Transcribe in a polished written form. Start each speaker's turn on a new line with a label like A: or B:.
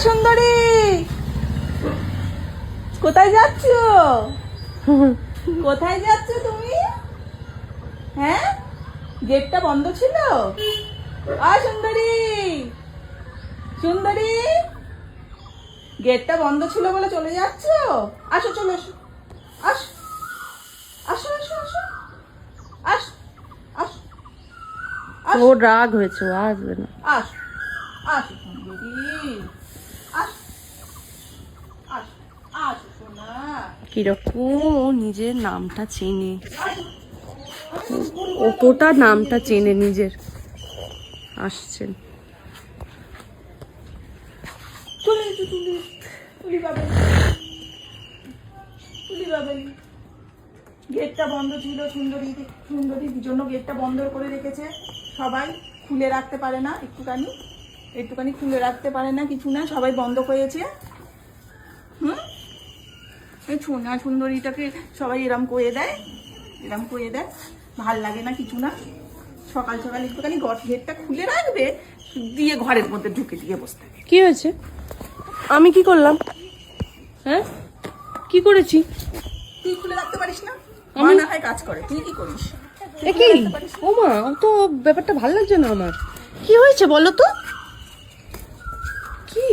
A: সুন্দরী, কোথায় যাচ্ছ? কোথায় যাচ্ছ তুমি? হ্যাঁ, গেটটা বন্ধ ছিল। সুন্দরী, সুন্দরী, গেটটা বন্ধ ছিল বলে চলে যাচ্ছ? আসো, চলে আসো, আসো, আসো, আসো, আসো, আসো, আসো, আসো,
B: ও রাগ হয়েছে, ও আসবে না।
A: আসো, আসো সুন্দরী, আসো, আসো, আসো সোনা,
B: কিরকম ও নিজের নামটা চেনে,
A: আসো।
B: কতটা নামটা চেনে নিজের। আসছেন।
A: চলে এসো, তুলি বাবালি, তুলি বাবালি। গেটটা বন্ধ ছিল, সুন্দরীর জন্য গেটটা বন্ধ করে রেখেছে সবাই। খুলে রাখতে পারে না, একটুখানি খুলে রাখতে পারে না, কিছু না, সবাই বন্ধ করেছে। এই ছোনা সুন্দরীটাকে সবাই এরম করে দেয়, ভাল লাগে না, কিছু না। সকাল সকাল একটুখানি গেটটা খুলে রাখবে, দিয়ে ঘরের মধ্যে ঢুকে দিয়ে বসতে হবে।
B: কি হয়েছে? আমি কি করলাম? হ্যাঁ, কি করেছি?
A: তুই খুলে রাখতে পারিস না?
B: আমি-
A: মা না হয় কাজ করে, তুই কি করিস?
B: এ কি? ও মা, ও তো ব্যাপারটা ভালো লাগছে না আমার। কি হয়েছে বলো তো? কি